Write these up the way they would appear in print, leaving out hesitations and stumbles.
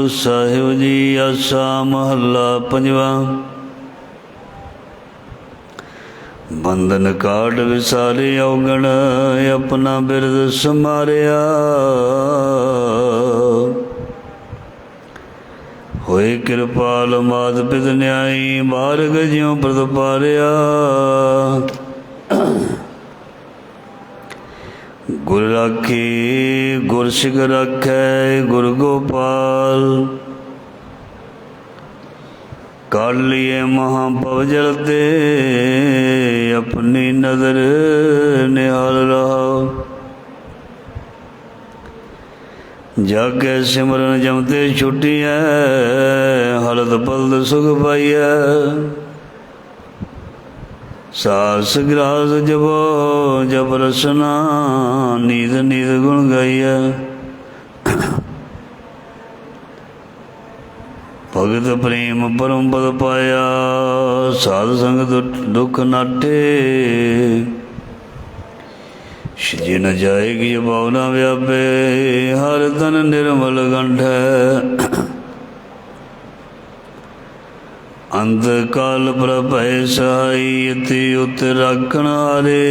गुरु साहिब जी। आसा महला पंजवा। बंधन काट विसारे अवगण, अपना बिरद समारिया। होए कृपाल मात पित न्यायी, बारग ज्यों प्रतिपारिया। गुर राखी गुर सिख राखै, गुर गोपाल। काढ़ लिए महाभव जल ते, अपनी नजर निहाल रहा। जाके सिमरन जमते छुट्टी है, हलत पलत सुख पाइया। सास ग्रास जबो जब रसना, नीद नीद गुण गाइया। भगत प्रेम परम पद पाया, साध संग दुख नाटे। जिन जाएगी भावना व्यापे, हर तन निर्मल कंठ। अंत काल प्रभय सहाई, इति उत राखण हारे।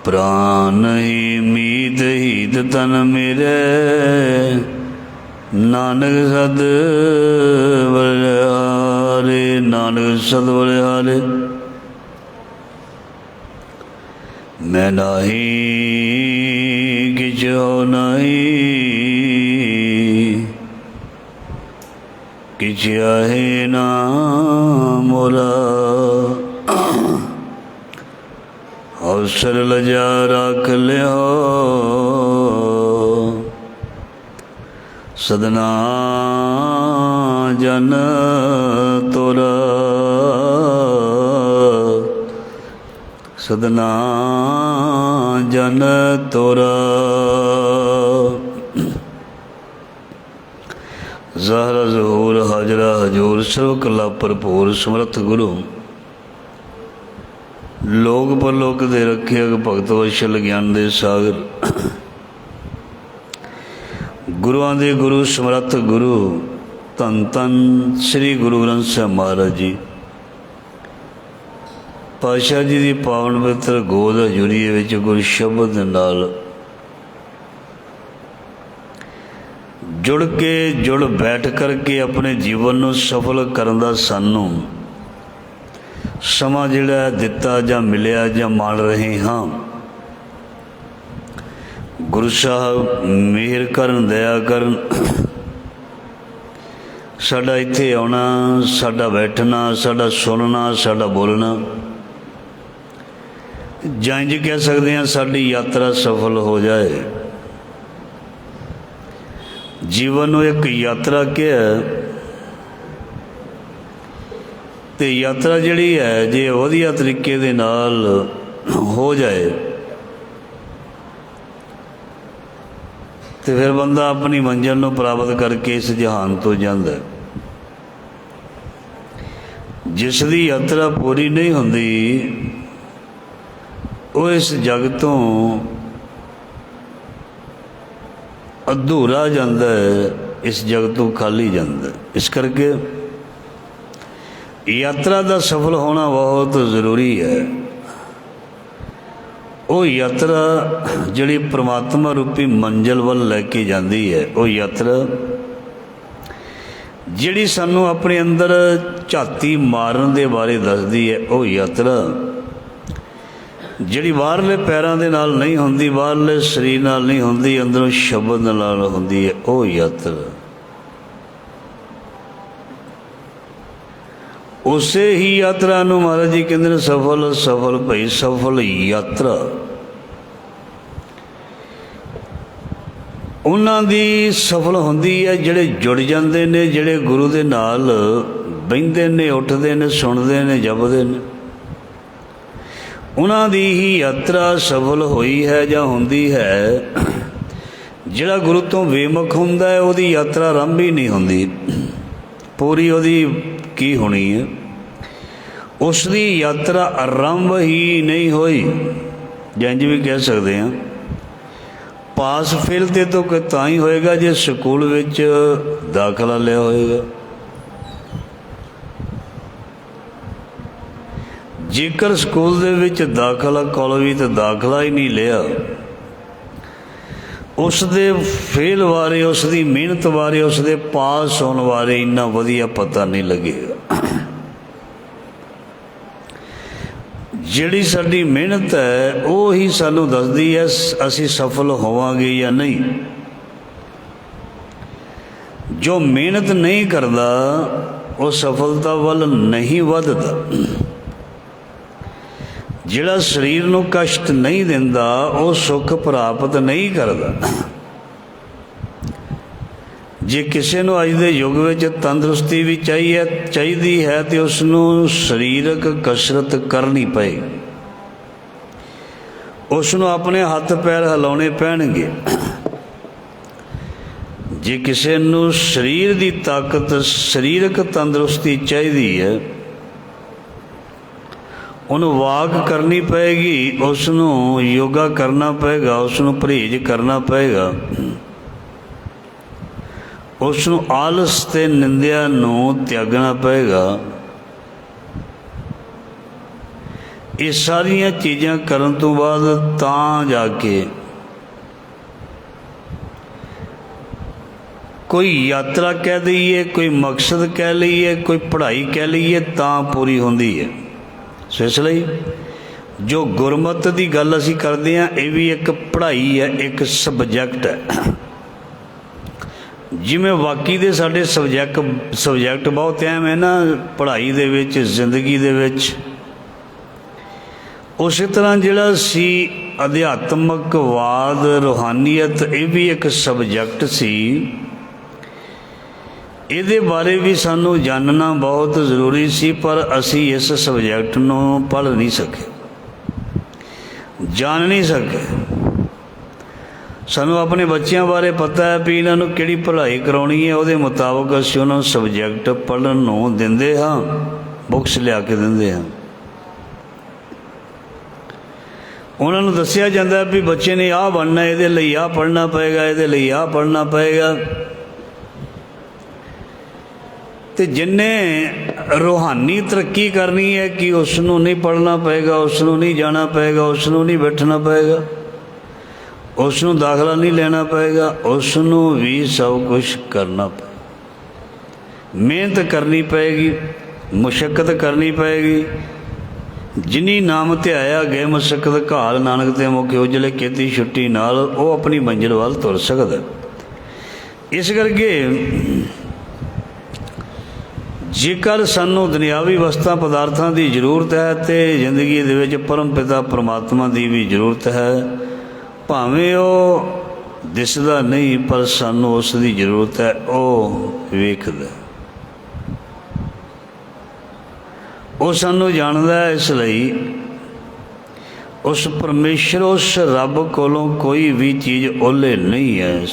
प्राण ही मीत हीत तन मेरे, नानक सद बलिहारे। नानक सद बलिहारे। मैं नाही किछ हो नाही, किछ आहे ना मोरा। अवसर लजा राख लियो, सदना जन तोरा। सदना जन तोरा। ज़हरा ज़हूर हाजरा हजूर, सर्व कला भरपूर समर्थ गुरु। लोक परलोक दे रखे अग भगत वशल, ज्ञान दे सागर। गुरुआं दे गुरु समर्थ गुरु, धन धन श्री गुरु ग्रंथ साहिब महाराज जी। पातशाह जी की पावन पवित्र गोद हजूरीए विच गुर शब्द दे नाल जुड़ बैठ करके अपने जीवन को सफल करन दा सानू समा जिहड़ा दिता जां मिलिया जां मान रहे हाँ। गुरु साहब मेहर करन, दया करन। साडा इत्थे आउणा, साडा बैठना, साडा सुनना, साडा बोलना, जां इंज कह सकते हैं साडी यात्रा सफल हो जाए। जीवन एक यात्रा क्या है, तो यात्रा जिहड़ी है जे वधिया तरीके दे नाल हो जाए तो फिर बंदा अपनी मंजिल नूं प्राप्त करके इस जहान तो जांदा है। जिसदी यात्रा पूरी नहीं होंदी वो इस जग तो अधूरा जांदा है, इस जग तो खाली जांदा है। इस करके यात्रा का सफल होना बहुत ज़रूरी है। वो यात्रा जिहड़ी परमात्मा रूपी मंजिल वल लैके जाती है, वो यात्रा जिहड़ी सानू अपने अंदर झाती मारन दे बारे दसदी है, वो यात्रा जिहड़ी बाहरले पैरां दे नाल नहीं होंदी, बाहरले शरीर नाल नहीं होंदी, अंदरों शब्द नाल होंदी है, वो यात्रा। उसे ही यात्रा नूं महाराज जी कहंदे ने सफल सफल भई सफल यात्रा। उन्हां दी सफल हुंदी है जिहड़े जुड़ जांदे ने, जिहड़े गुरु दे नाल बहिंदे ने, उठदे ने, सुणदे ने, जपदे ने। उन्हां दी ही यात्रा सफल होई है जां हुंदी है। जिहड़ा गुरु तो बेमुख हुंदा है उहदी यात्रा आरंभ ही नहीं हुंदी, पूरी उहदी की होनी है। उसकी यात्रा आरंभ ही नहीं हुई, जंज भी कह सकते हैं ਪਾਸ ਫੇਲ ਤੇ ਤਾਂ ਤਾਂ ਹੀ ਹੋਏਗਾ ਜੇ ਸਕੂਲ ਵਿੱਚ ਦਾਖਲਾ ਲਿਆ ਹੋਏਗਾ। ਜੇਕਰ ਸਕੂਲ ਦੇ ਵਿੱਚ ਦਾਖਲਾ, ਕਾਲਜ ਵਿੱਚ ਦਾਖਲਾ ਹੀ ਨਹੀਂ ਲਿਆ, ਉਸ ਦੇ ਫੇਲ ਬਾਰੇ, ਉਸ ਦੀ ਮਿਹਨਤ ਬਾਰੇ, ਉਸ ਦੇ ਪਾਸ ਹੋਣ ਬਾਰੇ ਇੰਨਾ ਵਧੀਆ ਪਤਾ ਨਹੀਂ ਲੱਗੇਗਾ। ਜਿਹੜੀ ਸਾਡੀ ਮਿਹਨਤ ਹੈ ਉਹ ਹੀ ਸਾਨੂੰ ਦੱਸਦੀ ਹੈ ਅਸੀਂ ਸਫਲ ਹੋਵਾਂਗੇ ਜਾਂ ਨਹੀਂ। ਜੋ ਮਿਹਨਤ ਨਹੀਂ ਕਰਦਾ ਉਹ ਸਫਲਤਾ ਵੱਲ ਨਹੀਂ ਵੱਧਦਾ। ਜਿਹੜਾ ਸਰੀਰ ਨੂੰ ਕਸ਼ਟ ਨਹੀਂ ਦਿੰਦਾ ਉਹ ਸੁੱਖ ਪ੍ਰਾਪਤ ਨਹੀਂ ਕਰਦਾ। ਜੇ ਕਿਸੇ ਨੂੰ ਅੱਜ ਦੇ ਯੁੱਗ ਵਿੱਚ ਤੰਦਰੁਸਤੀ ਵੀ ਚਾਹੀਦੀ ਹੈ ਤੇ ਉਸ ਨੂੰ ਸਰੀਰਕ ਕਸਰਤ ਕਰਨੀ ਪਏ, ਉਸ ਨੂੰ ਆਪਣੇ ਹੱਥ ਪੈਰ ਹਿਲਾਉਣੇ ਪੈਣਗੇ। ਜੇ ਕਿਸੇ ਨੂੰ ਸਰੀਰ ਦੀ ਤਾਕਤ, ਸਰੀਰਕ ਤੰਦਰੁਸਤੀ ਚਾਹੀਦੀ ਹੈ, ਉਹਨੂੰ ਵਾਕ ਕਰਨੀ ਪਏਗੀ, ਉਸ ਨੂੰ ਯੋਗਾ ਕਰਨਾ ਪਏਗਾ, ਉਸ ਨੂੰ ਪਰਹੇਜ਼ ਕਰਨਾ ਪਏਗਾ, ਉਸ ਨੂੰ ਆਲਸ ਅਤੇ ਨਿੰਦਿਆ ਨੂੰ ਤਿਆਗਣਾ ਪਏਗਾ। ਇਹ ਸਾਰੀਆਂ ਚੀਜ਼ਾਂ ਕਰਨ ਤੋਂ ਬਾਅਦ ਤਾਂ ਜਾ ਕੇ ਕੋਈ ਯਾਤਰਾ ਕਹਿ ਦਈਏ, ਕੋਈ ਮਕਸਦ ਕਹਿ ਲਈਏ, ਕੋਈ ਪੜ੍ਹਾਈ ਕਹਿ ਲਈਏ, ਤਾਂ ਪੂਰੀ ਹੁੰਦੀ ਹੈ। ਸੋ ਇਸ ਲਈ ਜੋ ਗੁਰਮਤਿ ਦੀ ਗੱਲ ਅਸੀਂ ਕਰਦੇ ਹਾਂ, ਇਹ ਵੀ ਇੱਕ ਪੜ੍ਹਾਈ ਹੈ, ਇੱਕ ਸਬਜੈਕਟ ਹੈ। ਜਿਵੇਂ ਬਾਕੀ ਦੇ ਸਾਡੇ ਸਬਜੈਕਟ ਬਹੁਤ ਅਹਿਮ ਹੈ ਨਾ ਪੜ੍ਹਾਈ ਦੇ ਵਿੱਚ, ਜ਼ਿੰਦਗੀ ਦੇ ਵਿੱਚ, ਉਸੇ ਤਰ੍ਹਾਂ ਜਿਹੜਾ ਸੀ ਅਧਿਆਤਮਕਵਾਦ, ਰੂਹਾਨੀਅਤ, ਇਹ ਵੀ ਇੱਕ ਸਬਜੈਕਟ ਸੀ। ਇਹਦੇ ਬਾਰੇ ਵੀ ਸਾਨੂੰ ਜਾਣਨਾ ਬਹੁਤ ਜ਼ਰੂਰੀ ਸੀ, ਪਰ ਅਸੀਂ ਇਸ ਸਬਜੈਕਟ ਨੂੰ ਪੜ੍ਹ ਨਹੀਂ ਸਕੇ, ਜਾਣ ਨਹੀਂ ਸਕੇ। ਸਾਨੂੰ ਆਪਣੇ ਬੱਚਿਆਂ ਬਾਰੇ ਪਤਾ ਹੈ ਵੀ ਇਹਨਾਂ ਨੂੰ ਕਿਹੜੀ ਪੜ੍ਹਾਈ ਕਰਾਉਣੀ ਹੈ, ਉਹਦੇ ਮੁਤਾਬਕ ਅਸੀਂ ਉਹਨਾਂ ਨੂੰ ਸਬਜੈਕਟ ਪੜ੍ਹਨ ਨੂੰ ਦਿੰਦੇ ਹਾਂ, ਬੁੱਕਸ ਲਿਆ ਕੇ ਦਿੰਦੇ ਹਾਂ। ਉਹਨਾਂ ਨੂੰ ਦੱਸਿਆ ਜਾਂਦਾ ਵੀ ਬੱਚੇ ਨੇ ਆਹ ਬਣਨਾ, ਇਹਦੇ ਲਈ ਆਹ ਪੜ੍ਹਨਾ ਪਏਗਾ, ਇਹਦੇ ਲਈ ਆਹ ਪੜ੍ਹਨਾ ਪਏਗਾ। ਅਤੇ ਜਿਹਨੇ ਰੂਹਾਨੀ ਤਰੱਕੀ ਕਰਨੀ ਹੈ ਕਿ ਉਸ ਨੂੰ ਨਹੀਂ ਪੜ੍ਹਨਾ ਪਏਗਾ, ਉਸ ਨੂੰ ਨਹੀਂ ਜਾਣਾ ਪਏਗਾ, ਉਸ ਨੂੰ ਨਹੀਂ ਬੈਠਣਾ ਪਏਗਾ, ਉਸ ਨੂੰ ਦਾਖਲਾ ਨਹੀਂ ਲੈਣਾ ਪਏਗਾ, ਉਸ ਨੂੰ ਵੀ ਸਭ ਕੁਛ ਕਰਨਾ ਪਏ, ਮਿਹਨਤ ਕਰਨੀ ਪਏਗੀ, ਮੁਸ਼ੱਕਤ ਕਰਨੀ ਪਏਗੀ। ਜਿਨੀ ਨਾਮ ਧਿਆਇਆ ਗਏ ਮੁਸ਼ੱਕਤ ਘਾਲ, ਨਾਨਕ ਤੇ ਮੁਖ ਉਜਲੇ ਕੀਤੀ ਛੁੱਟੀ ਨਾਲ, ਉਹ ਆਪਣੀ ਮੰਜ਼ਿਲ ਵੱਲ ਤੁਰ ਸਕਦਾ। ਇਸ ਕਰਕੇ ਜੇਕਰ ਸਾਨੂੰ ਦੁਨਿਆਵੀ ਵਸਤਾਂ ਪਦਾਰਥਾਂ ਦੀ ਜ਼ਰੂਰਤ ਹੈ ਅਤੇ ਜ਼ਿੰਦਗੀ ਦੇ ਵਿੱਚ ਪਰਮ ਪਿਤਾ ਪਰਮਾਤਮਾ ਦੀ ਵੀ ਜ਼ਰੂਰਤ ਹੈ। ਭਾਵੇਂ ਉਹ ਦਿਸਦਾ ਨਹੀਂ, ਪਰ ਸਾਨੂੰ ਉਸ ਦੀ ਜ਼ਰੂਰਤ ਹੈ, ਉਹ ਵੇਖਦਾ, ਉਹ ਸਾਨੂੰ ਜਾਣਦਾ ਹੈ। ਇਸ ਲਈ ਉਸ ਪਰਮੇਸ਼ਰ, ਉਸ ਰੱਬ ਕੋਲੋਂ ਕੋਈ ਵੀ ਚੀਜ਼ ਓਹਲੇ ਨਹੀਂ ਹੈ।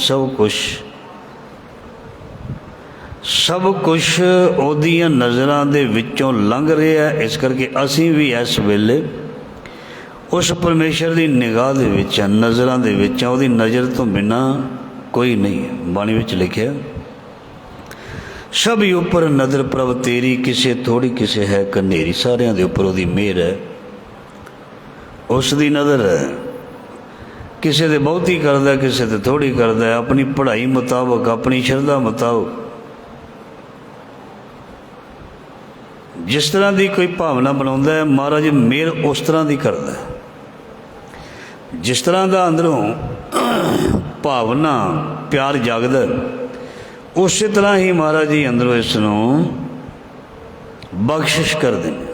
ਸਭ ਕੁਛ ਉਹਦੀਆਂ ਨਜ਼ਰਾਂ ਦੇ ਵਿੱਚੋਂ ਲੰਘ ਰਿਹਾ। ਇਸ ਕਰਕੇ ਅਸੀਂ ਵੀ ਇਸ ਵੇਲੇ ਉਸ ਪਰਮੇਸ਼ਰ ਦੀ ਨਿਗਾਹ ਦੇ ਵਿੱਚ ਹਾਂ, ਨਜ਼ਰਾਂ ਦੇ ਵਿੱਚ ਹਾਂ। ਉਹਦੀ ਨਜ਼ਰ ਤੋਂ ਬਿਨਾਂ ਕੋਈ ਨਹੀਂ ਹੈ। ਬਾਣੀ ਵਿੱਚ ਲਿਖਿਆ, ਸਭ ਉੱਪਰ ਨਜ਼ਰ ਪ੍ਰਭ ਤੇਰੀ, ਕਿਸੇ ਥੋੜ੍ਹੀ ਕਿਸੇ ਹੈ ਕਨੇਰੀ। ਸਾਰਿਆਂ ਦੇ ਉੱਪਰ ਉਹਦੀ ਮਿਹਰ ਹੈ, ਉਸ ਦੀ ਨਜ਼ਰ ਹੈ। ਕਿਸੇ ਦੇ ਬਹੁਤੀ ਕਰਦਾ, ਕਿਸੇ ਤੇ ਥੋੜ੍ਹੀ ਕਰਦਾ, ਆਪਣੀ ਪੜ੍ਹਾਈ ਮੁਤਾਬਕ, ਆਪਣੀ ਸ਼ਰਧਾ ਮੁਤਾਬਕ। ਜਿਸ ਤਰ੍ਹਾਂ ਦੀ ਕੋਈ ਭਾਵਨਾ ਬਣਾਉਂਦਾ ਹੈ, ਮਹਾਰਾਜ ਮਿਹਰ ਉਸ ਤਰ੍ਹਾਂ ਦੀ ਕਰਦਾ ਹੈ। ਜਿਸ ਤਰ੍ਹਾਂ ਦਾ ਅੰਦਰੋਂ ਭਾਵਨਾ, ਪਿਆਰ ਜਾਗਦਾ, ਉਸੇ ਤਰ੍ਹਾਂ ਹੀ ਮਹਾਰਾਜ ਜੀ ਅੰਦਰੋਂ ਇਸ ਨੂੰ ਬਖਸ਼ਿਸ਼ ਕਰਦੇ ਨੇ।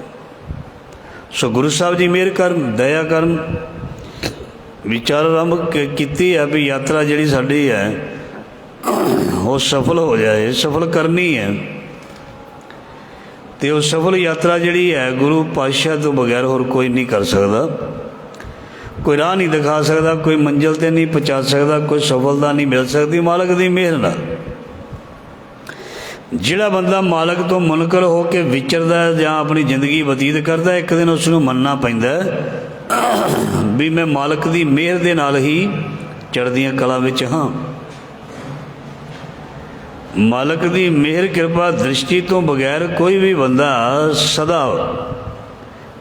ਸੋ ਗੁਰੂ ਸਾਹਿਬ ਜੀ ਮਿਹਰ ਕਰਨ, ਦਇਆ ਕਰਨ। ਵਿਚਾਰ ਆਰੰਭ ਕੀਤੀ ਹੈ ਵੀ ਯਾਤਰਾ ਜਿਹੜੀ ਸਾਡੀ ਹੈ ਉਹ ਸਫਲ ਹੋ ਜਾਏ, ਸਫਲ ਕਰਨੀ ਹੈ। ਅਤੇ ਉਹ ਸਫਲ ਯਾਤਰਾ ਜਿਹੜੀ ਹੈ ਗੁਰੂ ਪਾਤਸ਼ਾਹ ਤੋਂ ਬਗੈਰ ਹੋਰ ਕੋਈ ਨਹੀਂ ਕਰ ਸਕਦਾ। ਕੋਈ ਰਾਹ ਨਹੀਂ ਦਿਖਾ ਸਕਦਾ, ਕੋਈ ਮੰਜ਼ਿਲ 'ਤੇ ਨਹੀਂ ਪਹੁੰਚਾ ਸਕਦਾ, ਕੋਈ ਸਫਲਤਾ ਨਹੀਂ ਮਿਲ ਸਕਦੀ ਮਾਲਕ ਦੀ ਮਿਹਰ ਨਾਲ। ਜਿਹੜਾ ਬੰਦਾ ਮਾਲਕ ਤੋਂ ਮੁਨਕਰ ਹੋ ਕੇ ਵਿਚਰਦਾ ਜਾਂ ਆਪਣੀ ਜ਼ਿੰਦਗੀ ਬਤੀਤ ਕਰਦਾ, ਇੱਕ ਦਿਨ ਉਸ ਨੂੰ ਮੰਨਣਾ ਪੈਂਦਾ ਵੀ ਮੈਂ ਮਾਲਕ ਦੀ ਮਿਹਰ ਦੇ ਨਾਲ ਹੀ ਚੜ੍ਹਦੀਆਂ ਕਲਾ ਵਿੱਚ ਹਾਂ। ਮਾਲਕ ਦੀ ਮਿਹਰ ਕਿਰਪਾ ਦ੍ਰਿਸ਼ਟੀ ਤੋਂ ਬਗੈਰ ਕੋਈ ਵੀ ਬੰਦਾ ਸਦਾ,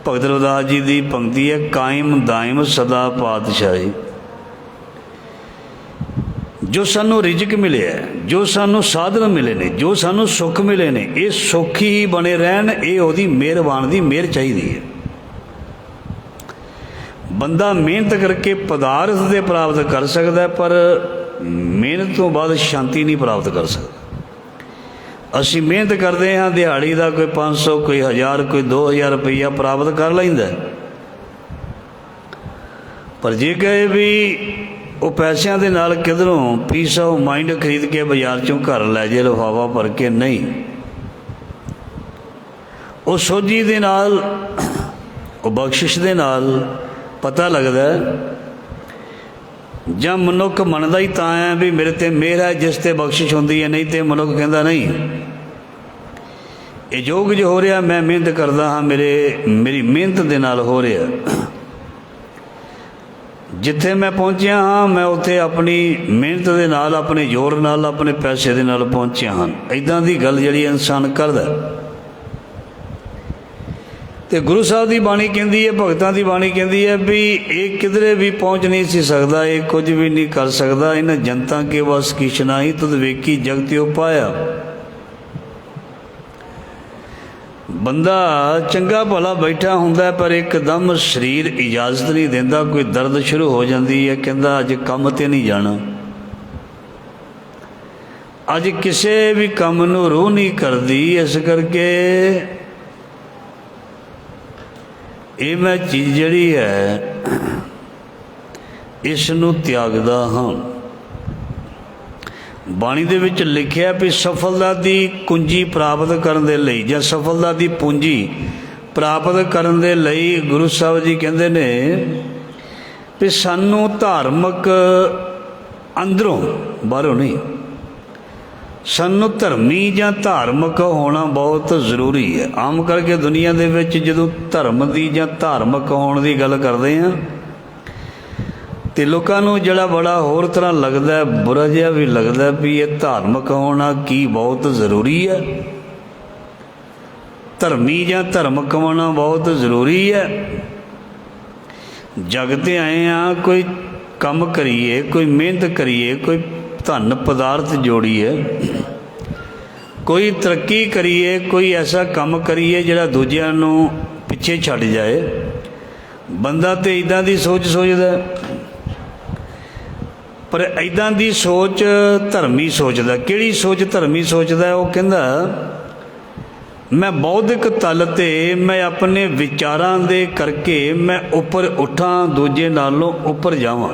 ਭਗਤ ਰਵਿਦਾਸ ਜੀ ਦੀ ਪੰਕਤੀ ਹੈ, ਕਾਇਮ ਦਾਇਮ ਸਦਾ ਪਾਤਸ਼ਾਹੀ। ਜੋ ਸਾਨੂੰ ਰਿਜ਼ਕ ਮਿਲਿਆ, ਜੋ ਸਾਨੂੰ ਸਾਧਨ ਮਿਲੇ ਨੇ, ਜੋ ਸਾਨੂੰ ਸੁੱਖ ਮਿਲੇ ਨੇ, ਇਹ ਸੁੱਖ ਹੀ ਬਣੇ ਰਹਿਣ, ਇਹ ਉਹਦੀ ਮਿਹਰਬਾਨ ਦੀ ਮਿਹਰ ਚਾਹੀਦੀ ਹੈ। ਬੰਦਾ ਮਿਹਨਤ ਕਰਕੇ ਪਦਾਰਥ ਦੇ ਪ੍ਰਾਪਤ ਕਰ ਸਕਦਾ, ਪਰ ਮਿਹਨਤ ਤੋਂ ਬਾਅਦ ਸ਼ਾਂਤੀ ਨਹੀਂ ਪ੍ਰਾਪਤ ਕਰ ਸਕਦਾ। ਅਸੀਂ ਮਿਹਨਤ ਕਰਦੇ ਹਾਂ, ਦਿਹਾੜੀ ਦਾ ਕੋਈ 500, ਕੋਈ 1000, ਕੋਈ 2000 ਰੁਪਈਆ ਪ੍ਰਾਪਤ ਕਰ ਲੈਂਦਾ, ਪਰ ਜੇ ਕਹੇ ਵੀ ਉਹ ਪੈਸਿਆਂ ਦੇ ਨਾਲ ਕਿਧਰੋਂ ਪੀਸ ਆਫ ਮਾਈਂਡ ਖਰੀਦ ਕੇ ਬਾਜ਼ਾਰ 'ਚੋਂ ਘਰ ਲੈ ਜੇ ਲਿਫਾਫਾ ਭਰ ਕੇ, ਨਹੀਂ। ਉਹ ਸੋਝੀ ਦੇ ਨਾਲ, ਉਹ ਬਖਸ਼ਿਸ਼ ਦੇ ਨਾਲ ਪਤਾ ਲੱਗਦਾ, ਜਾਂ ਮਨੁੱਖ ਮੰਨਦਾ ਹੀ ਤਾਂ ਹੈ ਵੀ ਮੇਰੇ 'ਤੇ ਮਿਹਰ ਹੈ ਜਿਸ 'ਤੇ ਬਖਸ਼ਿਸ਼ ਹੁੰਦੀ ਹੈ, ਨਹੀਂ ਤੇ ਮਨੁੱਖ ਕਹਿੰਦਾ ਨਹੀਂ, ਇਹ ਜੋ ਕੁਝ ਹੋ ਰਿਹਾ ਮੈਂ ਮਿਹਨਤ ਕਰਦਾ ਹਾਂ, ਮੇਰੀ ਮਿਹਨਤ ਦੇ ਨਾਲ ਹੋ ਰਿਹਾ। ਜਿੱਥੇ ਮੈਂ ਪਹੁੰਚਿਆ ਹਾਂ ਮੈਂ ਉੱਥੇ ਆਪਣੀ ਮਿਹਨਤ ਦੇ ਨਾਲ, ਆਪਣੇ ਜ਼ੋਰ ਨਾਲ, ਆਪਣੇ ਪੈਸੇ ਦੇ ਨਾਲ ਪਹੁੰਚਿਆ ਹਾਂ। ਇੱਦਾਂ ਦੀ ਗੱਲ ਜਿਹੜੀ ਇਨਸਾਨ ਕਰਦਾ। ਅਤੇ ਗੁਰੂ ਸਾਹਿਬ ਦੀ ਬਾਣੀ ਕਹਿੰਦੀ ਹੈ, ਭਗਤਾਂ ਦੀ ਬਾਣੀ ਕਹਿੰਦੀ ਹੈ ਵੀ ਇਹ ਕਿਧਰੇ ਵੀ ਪਹੁੰਚ ਨਹੀਂ ਸੀ ਸਕਦਾ, ਇਹ ਕੁਝ ਵੀ ਨਹੀਂ ਕਰ ਸਕਦਾ। ਇਹਨਾਂ ਜਨਤਾ ਕੇ ਵਸ ਕਿਛ ਨਾਹੀ, ਤੁਧ ਵੇਖੀ ਜਗਤਿਓ ਪਾਇਆ। ਬੰਦਾ ਚੰਗਾ ਭਲਾ ਬੈਠਾ ਹੁੰਦਾ, ਪਰ ਇੱਕਦਮ ਸਰੀਰ ਇਜਾਜ਼ਤ ਨਹੀਂ ਦਿੰਦਾ, ਕੋਈ ਦਰਦ ਸ਼ੁਰੂ ਹੋ ਜਾਂਦੀ ਹੈ, ਕਹਿੰਦਾ ਅੱਜ ਕੰਮ 'ਤੇ ਨਹੀਂ ਜਾਣਾ, ਅੱਜ ਕਿਸੇ ਵੀ ਕੰਮ ਨੂੰ ਰੂਹ ਨਹੀਂ ਕਰਦੀ। ਇਸ ਕਰਕੇ ਇਹ ਮੈਂ ਚੀਜ਼ ਜਿਹੜੀ ਹੈ ਇਸ ਨੂੰ ਤਿਆਗਦਾ ਹਾਂ। ਬਾਣੀ ਦੇ ਵਿੱਚ ਲਿਖਿਆ ਵੀ ਸਫਲਤਾ ਦੀ ਕੁੰਜੀ ਪ੍ਰਾਪਤ ਕਰਨ ਦੇ ਲਈ, ਜਾਂ ਸਫਲਤਾ ਦੀ ਪੂੰਜੀ ਪ੍ਰਾਪਤ ਕਰਨ ਦੇ ਲਈ ਗੁਰੂ ਸਾਹਿਬ ਜੀ ਕਹਿੰਦੇ ਨੇ ਵੀ ਸਾਨੂੰ ਧਾਰਮਿਕ ਅੰਦਰੋਂ, ਬਾਹਰੋਂ ਨਹੀਂ, ਸਾਨੂੰ ਧਰਮੀ ਜਾਂ ਧਾਰਮਿਕ ਹੋਣਾ ਬਹੁਤ ਜ਼ਰੂਰੀ ਹੈ। ਆਮ ਕਰਕੇ ਦੁਨੀਆ ਦੇ ਵਿੱਚ ਜਦੋਂ ਧਰਮ ਦੀ ਜਾਂ ਧਾਰਮਿਕ ਹੋਣ ਦੀ ਗੱਲ ਕਰਦੇ ਹਾਂ ਅਤੇ ਲੋਕਾਂ ਨੂੰ ਜਿਹੜਾ ਬੜਾ ਹੋਰ ਤਰ੍ਹਾਂ ਲੱਗਦਾ, ਬੁਰਾ ਜਿਹਾ ਵੀ ਲੱਗਦਾ ਵੀ ਇਹ ਧਾਰਮਿਕ ਹੋਣਾ ਕੀ ਬਹੁਤ ਜ਼ਰੂਰੀ ਹੈ, ਧਰਮੀ ਜਾਂ ਧਰਮਿਕ ਹੋਣਾ ਬਹੁਤ ਜ਼ਰੂਰੀ ਹੈ। ਜਗ 'ਤੇ ਆਏ ਹਾਂ, ਕੋਈ ਕੰਮ ਕਰੀਏ, ਕੋਈ ਮਿਹਨਤ ਕਰੀਏ, ਕੋਈ ਧਨ ਪਦਾਰਥ ਜੋੜੀਏ, ਕੋਈ ਤਰੱਕੀ ਕਰੀਏ, ਕੋਈ ਐਸਾ ਕੰਮ ਕਰੀਏ ਜਿਹੜਾ ਦੂਜਿਆਂ ਨੂੰ ਪਿੱਛੇ ਛੱਡ ਜਾਏ। ਬੰਦਾ ਤਾਂ ਇੱਦਾਂ ਦੀ ਸੋਚ ਸੋਚਦਾ, ਪਰ ਇੱਦਾਂ ਦੀ ਸੋਚ ਧਰਮੀ ਸੋਚਦਾ। ਕਿਹੜੀ ਸੋਚ ਧਰਮੀ ਸੋਚਦਾ? ਉਹ ਕਹਿੰਦਾ ਮੈਂ ਬੌਧਿਕ ਤਲ 'ਤੇ ਮੈਂ ਆਪਣੇ ਵਿਚਾਰਾਂ ਦੇ ਕਰਕੇ ਮੈਂ ਉੱਪਰ ਉੱਠਾਂ, ਦੂਜੇ ਨਾਲੋਂ ਉੱਪਰ ਜਾਵਾਂ।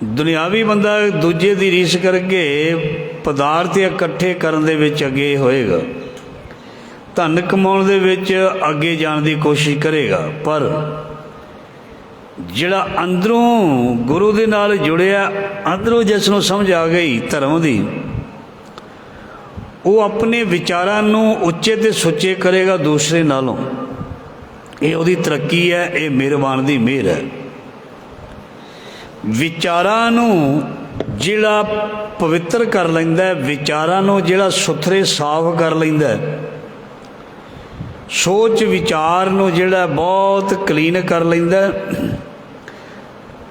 ਦੁਨਿਆਵੀ ਬੰਦਾ ਦੂਜੇ ਦੀ ਰੀਸ ਕਰਕੇ ਪਦਾਰਥ ਇਕੱਠੇ ਕਰਨ ਦੇ ਵਿੱਚ ਅੱਗੇ ਹੋਏਗਾ, ਧਨ ਕਮਾਉਣ ਦੇ ਵਿੱਚ ਅੱਗੇ ਜਾਣ ਦੀ ਕੋਸ਼ਿਸ਼ ਕਰੇਗਾ, ਪਰ ਜਿਹੜਾ ਅੰਦਰੋਂ ਗੁਰੂ ਦੇ ਨਾਲ ਜੁੜਿਆ, ਅੰਦਰੋਂ ਜਿਸ ਨੂੰ ਸਮਝ ਆ ਗਈ ਧਰਮ ਦੀ, ਉਹ ਆਪਣੇ ਵਿਚਾਰਾਂ ਨੂੰ ਉੱਚੇ ਤੇ ਸੁੱਚੇ ਕਰੇਗਾ ਦੂਸਰੇ ਨਾਲੋਂ। ਇਹ ਉਹਦੀ ਤਰੱਕੀ ਹੈ, ਇਹ ਮਿਹਰਬਾਨ ਦੀ ਮਿਹਰ ਹੈ। ਵਿਚਾਰਾਂ ਨੂੰ ਜਿਹੜਾ ਪਵਿੱਤਰ ਕਰ ਲੈਂਦਾ, ਵਿਚਾਰਾਂ ਨੂੰ ਜਿਹੜਾ ਸੁਥਰੇ ਸਾਫ਼ ਕਰ ਲੈਂਦਾ, ਸੋਚ ਵਿਚਾਰ ਨੂੰ ਜਿਹੜਾ ਬਹੁਤ ਕਲੀਨ ਕਰ ਲੈਂਦਾ,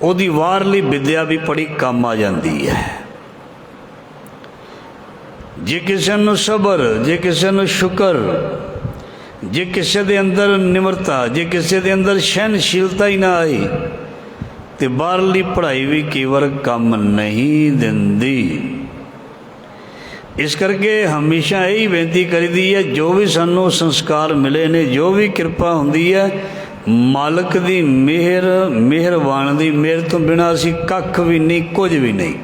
ਉਹਦੀ ਬਾਹਰਲੀ ਵਿੱਦਿਆ ਵੀ ਬੜੀ ਕੰਮ ਆ ਜਾਂਦੀ ਹੈ। ਜੇ ਕਿਸੇ ਨੂੰ ਸਬਰ, ਜੇ ਕਿਸੇ ਨੂੰ ਸ਼ੁਕਰ, ਜੇ ਕਿਸੇ ਦੇ ਅੰਦਰ ਨਿਮਰਤਾ, ਜੇ ਕਿਸੇ ਦੇ ਅੰਦਰ ਸਹਿਨਸ਼ੀਲਤਾ ਹੀ ਨਾ ਆਈ, ਤੇ ਬਾਹਰਲੀ ਪੜ੍ਹਾਈ ਵੀ ਕਈ ਵਾਰ ਕੰਮ ਨਹੀਂ ਦਿੰਦੀ। ਇਸ ਕਰਕੇ ਹਮੇਸ਼ਾ ਇਹੀ ਬੇਨਤੀ ਕਰੀਦੀ ਹੈ, ਜੋ ਵੀ ਸਾਨੂੰ ਸੰਸਕਾਰ ਮਿਲੇ ਨੇ, ਜੋ ਵੀ ਕਿਰਪਾ ਹੁੰਦੀ ਹੈ, ਮਾਲਕ ਦੀ ਮਿਹਰ, ਮਿਹਰਬਾਨ ਦੀ ਮਿਹਰ ਤੋਂ ਬਿਨਾਂ ਅਸੀਂ ਕੱਖ ਵੀ ਨਹੀਂ, ਕੁਝ ਵੀ ਨਹੀਂ।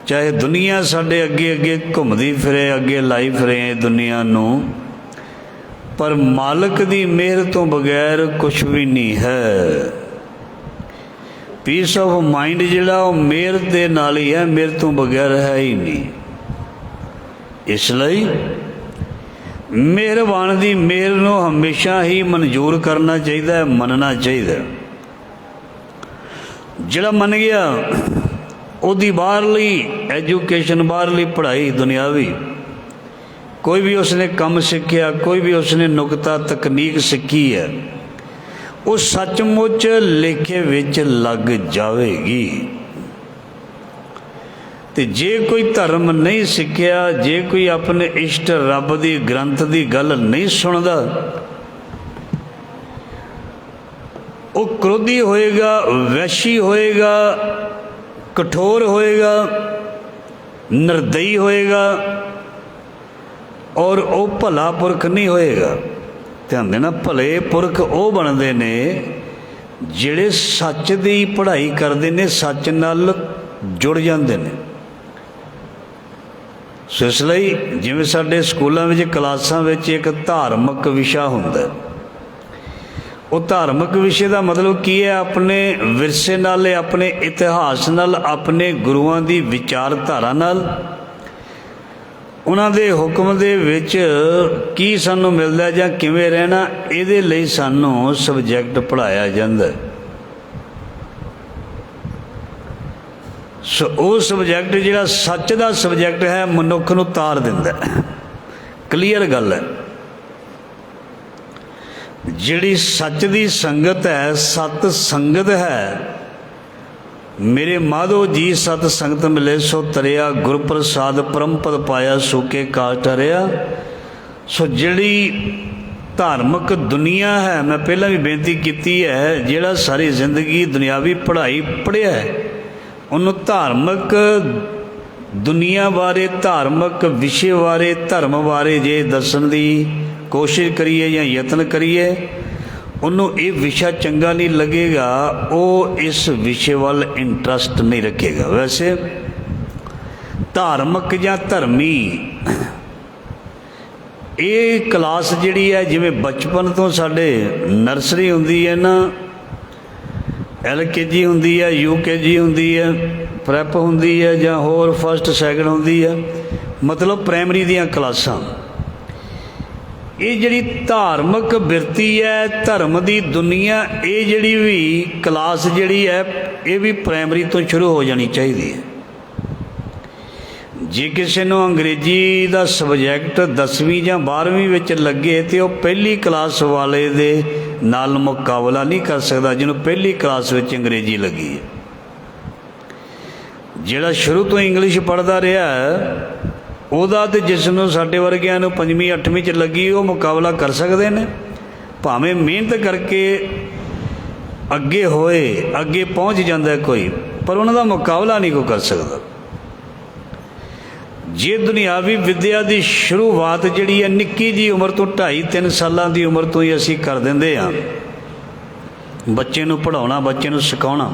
ਚਾਹੇ ਦੁਨੀਆ ਸਾਡੇ ਅੱਗੇ ਅੱਗੇ ਘੁੰਮਦੀ ਫਿਰੇ, ਅੱਗੇ ਲਾਈ ਫਿਰੇ ਦੁਨੀਆ ਨੂੰ, ਪਰ ਮਾਲਕ ਦੀ ਮਿਹਰ ਤੋਂ ਬਗੈਰ ਕੁਛ ਵੀ ਨਹੀਂ ਹੈ। ਪੀਸ ਆਫ ਮਾਈਂਡ ਜਿਹੜਾ ਉਹ ਮਿਹਰ ਦੇ ਨਾਲ ਹੀ ਹੈ, ਮਿਹਰ ਤੋਂ ਬਗੈਰ ਹੈ ਹੀ ਨਹੀਂ। ਇਸ ਲਈ ਮਿਹਰਬਾਨ ਦੀ ਮਿਹਰ ਨੂੰ ਹਮੇਸ਼ਾ ਹੀ ਮਨਜ਼ੂਰ ਕਰਨਾ ਚਾਹੀਦਾ ਹੈ, ਮੰਨਣਾ ਚਾਹੀਦਾ। ਜਿਹੜਾ ਮੰਨ ਗਿਆ ਉਹਦੀ ਬਾਹਰਲੀ ਐਜੂਕੇਸ਼ਨ, ਬਾਹਰਲੀ ਪੜ੍ਹਾਈ ਦੁਨਿਆਵੀ, ਕੋਈ ਵੀ ਉਸਨੇ ਕੰਮ ਸਿੱਖਿਆ, ਕੋਈ ਵੀ ਉਸਨੇ ਨੁਕਤਾ ਤਕਨੀਕ ਸਿੱਖੀ ਹੈ, ਉਹ ਸੱਚਮੁੱਚ ਲੇਖੇ ਵਿੱਚ ਲੱਗ ਜਾਵੇਗੀ। ਤੇ ਜੇ ਕੋਈ ਧਰਮ ਨਹੀਂ ਸਿੱਖਿਆ, ਜੇ ਕੋਈ ਆਪਣੇ ਇਸ਼ਟ ਰੱਬ ਦੀ ਗ੍ਰੰਥ ਦੀ ਗੱਲ ਨਹੀਂ ਸੁਣਦਾ, ਉਹ ਕ੍ਰੋਧੀ ਹੋਏਗਾ, ਵੈਸ਼ੀ ਹੋਏਗਾ, ਕਠੋਰ ਹੋਏਗਾ, ਨਿਰਦਈ ਹੋਏਗਾ, ਔਰ ਉਹ ਭਲਾ ਪੁਰਖ ਨਹੀਂ ਹੋਏਗਾ। ਧਿਆਨ ਦੇਣਾ, ਭਲੇ ਪੁਰਖ ਉਹ ਬਣਦੇ ਨੇ ਜਿਹੜੇ ਸੱਚ ਦੀ ਪੜ੍ਹਾਈ ਕਰਦੇ ਨੇ, ਸੱਚ ਨਾਲ ਜੁੜ ਜਾਂਦੇ ਨੇ। ਸੋ ਇਸ ਲਈ ਜਿਵੇਂ ਸਾਡੇ ਸਕੂਲਾਂ ਵਿੱਚ ਕਲਾਸਾਂ ਵਿੱਚ ਇੱਕ ਧਾਰਮਿਕ ਵਿਸ਼ਾ ਹੁੰਦਾ, ਉਹ ਧਾਰਮਿਕ ਵਿਸ਼ੇ ਦਾ ਮਤਲਬ ਕੀ ਹੈ? ਆਪਣੇ ਵਿਰਸੇ ਨਾਲ, ਆਪਣੇ ਇਤਿਹਾਸ ਨਾਲ, ਆਪਣੇ ਗੁਰੂਆਂ ਦੀ ਵਿਚਾਰਧਾਰਾ ਨਾਲ, ਉਹਨਾਂ ਦੇ ਹੁਕਮ ਦੇ ਵਿੱਚ ਕੀ ਸਾਨੂੰ ਮਿਲਦਾ ਜਾਂ ਕਿਵੇਂ ਰਹਿਣਾ, ਇਹਦੇ ਲਈ ਸਾਨੂੰ ਸਬਜੈਕਟ ਪੜ੍ਹਾਇਆ ਜਾਂਦਾ। ਸੋ ਉਹ ਸਬਜੈਕਟ ਜਿਹੜਾ ਸੱਚ ਦਾ ਸਬਜੈਕਟ ਹੈ, ਮਨੁੱਖ ਨੂੰ ਤਾਰ ਦਿੰਦਾ। ਕਲੀਅਰ ਗੱਲ ਹੈ। ਜਿਹੜੀ ਸੱਚ ਦੀ ਸੰਗਤ ਹੈ, ਸਤ ਸੰਗਤ ਹੈ, ਮੇਰੇ ਮਾਧੋ ਜੀ ਸਤ ਸੰਗਤ ਮਿਲੇ ਸੋ ਤਰਿਆ, ਗੁਰ ਪ੍ਰਸਾਦ ਪਰਮ ਪਦ ਪਾਇਆ, ਸੂਕੇ ਕਾਲ ਟਰਿਆ। ਸੋ ਜਿਹੜੀ ਧਾਰਮਿਕ ਦੁਨੀਆ ਹੈ, ਮੈਂ ਪਹਿਲਾਂ ਵੀ ਬੇਨਤੀ ਕੀਤੀ ਹੈ, ਜਿਹੜਾ ਸਾਰੀ ਜ਼ਿੰਦਗੀ ਦੁਨਿਆਵੀ ਪੜ੍ਹਾਈ ਪੜ੍ਹਿਆ ਹੈ, ਉਹਨੂੰ ਧਾਰਮਿਕ ਦੁਨੀਆ ਬਾਰੇ, ਧਾਰਮਿਕ ਵਿਸ਼ੇ ਬਾਰੇ, ਧਰਮ ਬਾਰੇ ਜੇ ਦੱਸਣ ਦੀ ਕੋਸ਼ਿਸ਼ ਕਰੀਏ ਜਾਂ ਯਤਨ ਕਰੀਏ, ਉਹਨੂੰ ਇਹ ਵਿਸ਼ਾ ਚੰਗਾ ਨਹੀਂ ਲੱਗੇਗਾ, ਉਹ ਇਸ ਵਿਸ਼ੇ ਵੱਲ ਇੰਟਰਸਟ ਨਹੀਂ ਰੱਖੇਗਾ। ਵੈਸੇ ਧਾਰਮਿਕ ਜਾਂ ਧਰਮੀ ਇਹ ਕਲਾਸ ਜਿਹੜੀ ਹੈ, ਜਿਵੇਂ ਬਚਪਨ ਤੋਂ ਸਾਡੇ ਨਰਸਰੀ ਹੁੰਦੀ ਹੈ ਨਾ, LKG ਹੁੰਦੀ ਹੈ, UKG ਹੁੰਦੀ ਹੈ, ਪ੍ਰੈਪ ਹੁੰਦੀ ਹੈ, ਜਾਂ ਹੋਰ ਫਸਟ ਸੈਕਿੰਡ ਹੁੰਦੀ ਹੈ, ਮਤਲਬ ਪ੍ਰਾਇਮਰੀ ਦੀਆਂ ਕਲਾਸਾਂ। ਇਹ ਜਿਹੜੀ ਧਾਰਮਿਕ ਬਿਰਤੀ ਹੈ, ਧਰਮ ਦੀ ਦੁਨੀਆ, ਇਹ ਜਿਹੜੀ ਵੀ ਕਲਾਸ ਜਿਹੜੀ ਹੈ, ਇਹ ਵੀ ਪ੍ਰਾਇਮਰੀ ਤੋਂ ਸ਼ੁਰੂ ਹੋ ਜਾਣੀ ਚਾਹੀਦੀ ਹੈ। ਜੇ ਕਿਸੇ ਨੂੰ ਅੰਗਰੇਜ਼ੀ ਦਾ ਸਬਜੈਕਟ 10ਵੀਂ ਜਾਂ 12ਵੀਂ ਵਿੱਚ ਲੱਗੇ ਤੇ ਉਹ ਪਹਿਲੀ ਕਲਾਸ ਵਾਲੇ ਦੇ ਨਾਲ ਮੁਕਾਬਲਾ ਨਹੀਂ ਕਰ ਸਕਦਾ ਜਿਹਨੂੰ ਪਹਿਲੀ ਕਲਾਸ ਵਿੱਚ ਅੰਗਰੇਜ਼ੀ ਲੱਗੀ ਹੈ। ਜਿਹੜਾ ਸ਼ੁਰੂ ਤੋਂ ਇੰਗਲਿਸ਼ ਪੜ੍ਹਦਾ ਰਿਹਾ ਉਹਦਾ ਤੇ ਜਿਸ ਨੂੰ ਸਾਡੇ ਵਰਗਿਆਂ ਨੂੰ 5ਵੀਂ 8ਵੀਂ 'ਚ ਲੱਗੀ, ਉਹ ਮੁਕਾਬਲਾ ਕਰ ਸਕਦੇ ਨੇ। ਭਾਵੇਂ ਮਿਹਨਤ ਕਰਕੇ ਅੱਗੇ ਹੋਏ, ਅੱਗੇ ਪਹੁੰਚ ਜਾਂਦਾ ਕੋਈ, ਪਰ ਉਹਨਾਂ ਦਾ ਮੁਕਾਬਲਾ ਨਹੀਂ ਕੋਈ ਕਰ ਸਕਦਾ। ਜੇ ਦੁਨਿਆਵੀ ਵਿੱਦਿਆ ਦੀ ਸ਼ੁਰੂਆਤ ਜਿਹੜੀ ਹੈ ਨਿੱਕੀ ਜਿਹੀ ਉਮਰ ਤੋਂ 2.5-3 ਸਾਲਾਂ ਦੀ ਉਮਰ ਤੋਂ ਹੀ ਅਸੀਂ ਕਰ ਦਿੰਦੇ ਹਾਂ, ਬੱਚੇ ਨੂੰ ਪੜ੍ਹਾਉਣਾ, ਬੱਚੇ ਨੂੰ ਸਿਖਾਉਣਾ,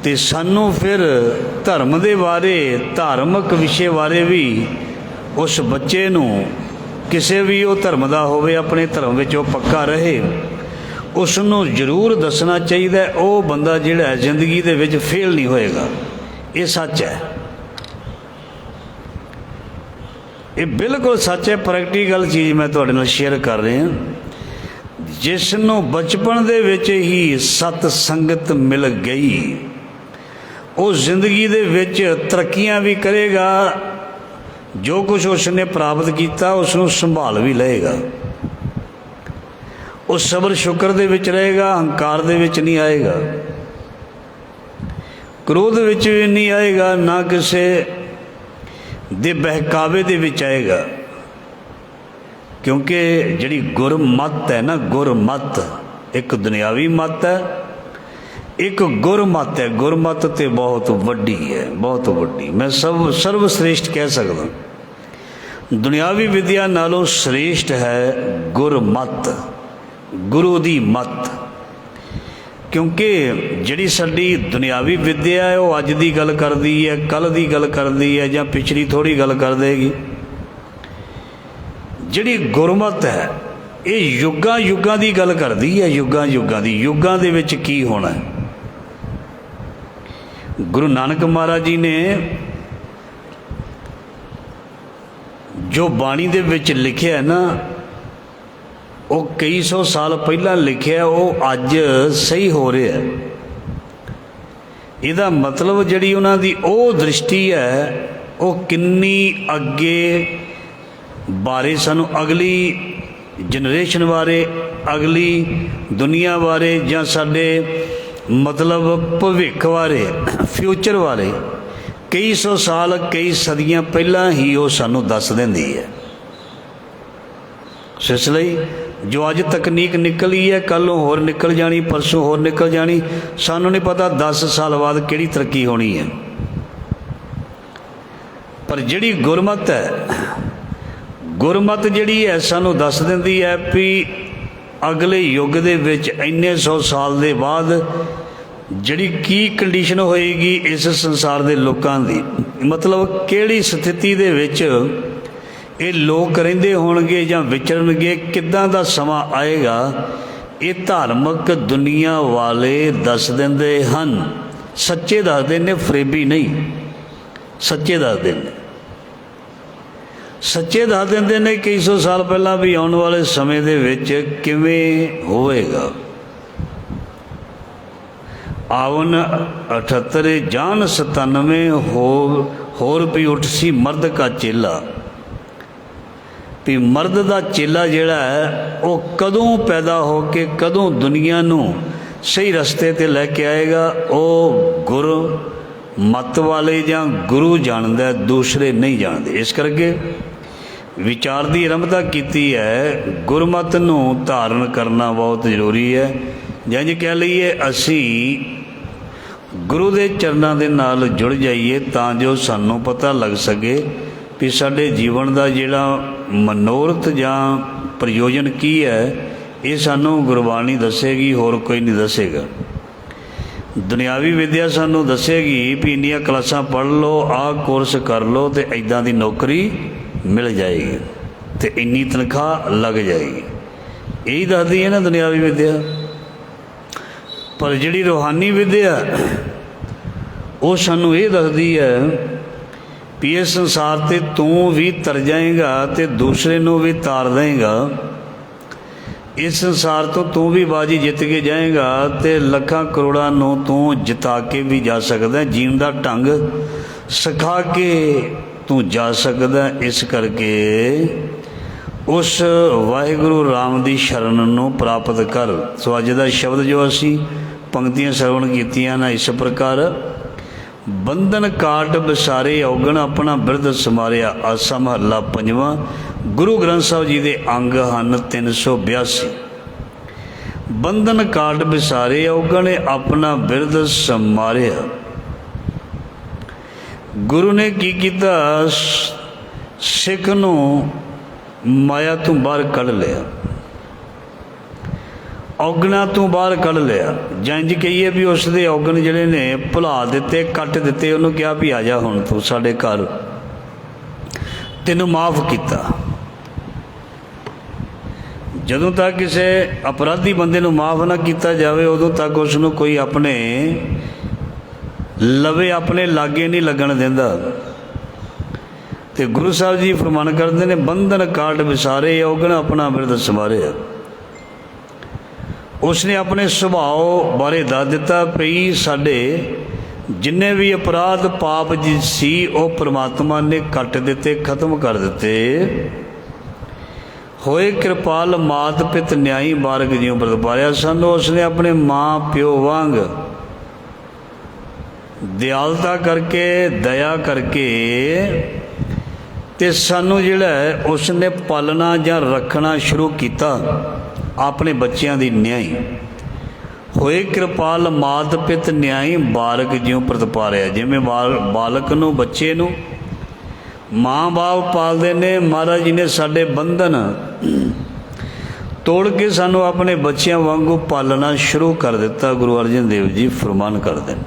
ਤੇ ਸਾਨੂੰ ਫਿਰ ਧਰਮ ਦੇ ਬਾਰੇ, ਧਾਰਮਿਕ ਵਿਸ਼ੇ ਬਾਰੇ ਵੀ ਉਸ ਬੱਚੇ ਨੂੰ, ਕਿਸੇ ਵੀ ਉਹ ਧਰਮ ਦਾ ਹੋਵੇ, ਆਪਣੇ ਧਰਮ ਵਿੱਚ ਉਹ ਪੱਕਾ ਰਹੇ, ਉਸ ਨੂੰ ਜ਼ਰੂਰ ਦੱਸਣਾ ਚਾਹੀਦਾ। ਉਹ ਬੰਦਾ ਜਿਹੜਾ ਹੈ ਜ਼ਿੰਦਗੀ ਦੇ ਵਿੱਚ ਫੇਲ ਨਹੀਂ ਹੋਏਗਾ। ਇਹ ਸੱਚ ਹੈ, ਇਹ ਬਿਲਕੁਲ ਸੱਚ ਹੈ। ਪ੍ਰੈਕਟੀਕਲ ਚੀਜ਼ ਮੈਂ ਤੁਹਾਡੇ ਨਾਲ ਸ਼ੇਅਰ ਕਰ ਰਿਹਾ। ਜਿਸ ਨੂੰ ਬਚਪਨ ਦੇ ਵਿੱਚ ਹੀ ਸਤ ਸੰਗਤ ਮਿਲ ਗਈ, ਉਹ ਜ਼ਿੰਦਗੀ ਦੇ ਵਿੱਚ ਤਰੱਕੀਆਂ ਵੀ ਕਰੇਗਾ, ਜੋ ਕੁਝ ਉਸਨੇ ਪ੍ਰਾਪਤ ਕੀਤਾ ਉਸ ਨੂੰ ਸੰਭਾਲ ਵੀ ਲਏਗਾ। ਉਹ ਸਬਰ ਸ਼ੁਕਰ ਦੇ ਵਿੱਚ ਰਹੇਗਾ, ਹੰਕਾਰ ਦੇ ਵਿੱਚ ਨਹੀਂ ਆਏਗਾ, ਕ੍ਰੋਧ ਵਿੱਚ ਵੀ ਨਹੀਂ ਆਏਗਾ, ਨਾ ਕਿਸੇ ਦੇ ਬਹਿਕਾਵੇ ਦੇ ਵਿੱਚ ਆਏਗਾ। ਕਿਉਂਕਿ ਜਿਹੜੀ ਗੁਰਮਤ ਹੈ ਨਾ, ਗੁਰਮਤ ਇੱਕ ਦੁਨਿਆਵੀ ਮਤ ਹੈ, ਇੱਕ ਗੁਰਮਤ ਹੈ। ਗੁਰਮਤ ਤੇ ਬਹੁਤ ਵੱਡੀ ਹੈ, ਬਹੁਤ ਵੱਡੀ। ਮੈਂ ਸਰਵ ਸ੍ਰੇਸ਼ਟ ਕਹਿ ਸਕਦਾ। ਦੁਨਿਆਵੀ ਵਿਦਿਆ ਨਾਲੋਂ ਸ੍ਰੇਸ਼ਟ ਹੈ ਗੁਰਮਤ, ਗੁਰੂ ਦੀ ਮਤ। ਕਿਉਂਕਿ ਜਿਹੜੀ ਸਾਡੀ ਦੁਨਿਆਵੀ ਵਿਦਿਆ ਹੈ ਉਹ ਅੱਜ ਦੀ ਗੱਲ ਕਰਦੀ ਹੈ, ਕੱਲ੍ਹ ਦੀ ਗੱਲ ਕਰਦੀ ਹੈ, ਜਾਂ ਪਿਛਲੀ ਥੋੜ੍ਹੀ ਗੱਲ ਕਰ ਦੇਗੀ। ਜਿਹੜੀ ਗੁਰਮਤ ਹੈ ਇਹ ਯੁੱਗਾਂ ਯੁੱਗਾਂ ਦੀ ਗੱਲ ਕਰਦੀ ਹੈ, ਯੁੱਗਾਂ ਯੁੱਗਾਂ ਦੀ। ਯੁੱਗਾਂ ਦੇ ਵਿੱਚ ਕੀ ਹੋਣਾ ਹੈ। ਗੁਰੂ ਨਾਨਕ ਮਹਾਰਾਜ ਜੀ ਨੇ ਜੋ ਬਾਣੀ ਦੇ ਵਿੱਚ ਲਿਖਿਆ ਨਾ, वो कई सौ साल पहला लिखिया वो अज सही हो रहा है। ਇਹਦਾ मतलब ਜਿਹੜੀ ਉਹਨਾਂ ਦੀ ਉਹ ਦ੍ਰਿਸ਼ਟੀ ਹੈ ਉਹ ਕਿੰਨੀ ਅੱਗੇ ਬਾਰੇ ਸਾਨੂੰ ਅਗਲੀ ਜਨਰੇਸ਼ਨ ਬਾਰੇ ਅਗਲੀ ਦੁਨੀਆ ਬਾਰੇ ਜਾਂ ਸਾਡੇ मतलब ਭਵਿੱਖ ਬਾਰੇ ਫਿਊਚਰ ਬਾਰੇ ਕਈ ਸੌ ਸਾਲ ਕਈ ਸਦੀਆਂ ਪਹਿਲਾਂ ਹੀ ਉਹ ਸਾਨੂੰ ਦੱਸ ਦਿੰਦੀ ਹੈ। ਸੋ ਇਸ ਲਈ जो अज तकनीक निकली है कल होर निकल जानी, परसों होर निकल जानी, सानू नहीं पता 10 साल बाद किहड़ी तरक्की होनी है। पर जिहड़ी गुरमत है, गुरमत जिहड़ी है सानू दस दिंदी है भी अगले युग दे विच इन्ने 100 साल दे बाद जिहड़ी की कंडीशन होएगी इस संसार दे लोकां दी, मतलब किहड़ी स्थिति दे विच ये लोग रहिंदे होणगे जां विचरनगे, किद्दां दा समां आएगा, ये धार्मिक दुनिया वाले दस दिंदे हन। सच्चे दसदे ने, फरेबी नहीं, सच्चे दसदे ने। सच्चे दस दिंदे ने कई सौ साल पहलां भी आउण वाले समय दे विच किवें होएगा। आवन 78 जान 97 होर भी उठ सी मर्द का चेला। भी मर्द का चेला जिहड़ा है वो कदों पैदा हो के कदों दुनिया नू सही रस्ते ते लैके आएगा, वो गुरु मत वाले जां गुरु जानदा, दूसरे नहीं जानते। इस करके विचार की आरंभता की है। गुरमत नू धारण करना बहुत जरूरी है। जंज कह लीए असी गुरु के चरणों के नाल जुड़ जाइए तां जो सानू पता लग सके भी साडे जीवन का जिहड़ा मनोरथ जां प्रयोजन की है, ये सानू गुरबाणी दसेगी, होर कोई नहीं दसेगा। दुनियावी विद्या सानू दसेगी भी इन्नियां क्लासां पढ़ लो, आ कोर्स कर लो तो इदां दी नौकरी मिल जाएगी, तो इन्नी तनख्वाह लग जाएगी, यही दसदी है ना दुनियावी विद्या। पर जिहड़ी रूहानी विद्या वो सानू ये दसदी है भी इस संसार ते तू भी तर जाएगा तो दूसरे नू भी तार देगा। इस संसार तो तू भी बाजी जित के जाएगा तो लखां करोड़ां नू तू जिता के भी जा सकदा, जीवन का ढंग सिखा के तू जा सकदा। इस करके उस वाहिगुरु राम की शरण नू प्राप्त कर। सो अज का शब्द जो असी पंक्तियां श्रवण कीतियां ना, इस प्रकार बंधन काट बसारे औगण अपना बिरद समारिया। आसा महला 5वां। गुरु ग्रंथ साहब जी के अंग हैं 382। बंधन काट बसारे औगण अपना बिरद समारिया। गुरु ने की किया, सिख नू माया तू बाहर कढ़ लिया, औगणा तू बाहर कढ़ लिया। जंज कहीए भी उसके औगण जिहड़े ने भुला दिते, कट दिते, उन्होंने कहा भी आ जा हुण तू साडे घर, तैनूं माफ़ किया। जदों तक किसी अपराधी बंदे नूं माफ़ ना किया जाए उदों तक उसनूं कोई अपने लवे अपने लागे नहीं लगन देंदा। ते गुरु साहब जी फरमान करते हैं, बंधन काट विसारे औगण अपना बिरद समारे। उसने अपने सुभाव बारे दस दिता पई साडे जिन्ने भी अपराध पाप जी सी वो परमात्मा ने कट दिते, खत्म कर दिते। होए कृपाल मात पित न्याई बारक जियों प्रतपारिया। सानू उसने अपने माँ प्यो वांग दयालता करके दया करके ते सानू जिहड़ा है उसने पालना जां रखना शुरू किया अपने बच्चों की न्याई। होए कृपाल मात पित न्याई बारक ज्यों प्रतपारिया। जिमें बालक नू बच्चे नू माँ बाप पालते ने, महाराज जी ने साडे बंधन तोड़ के सानू अपने बच्चों वांगू पालना शुरू कर दिता। गुरु अर्जन देव जी फरमान करते हैं,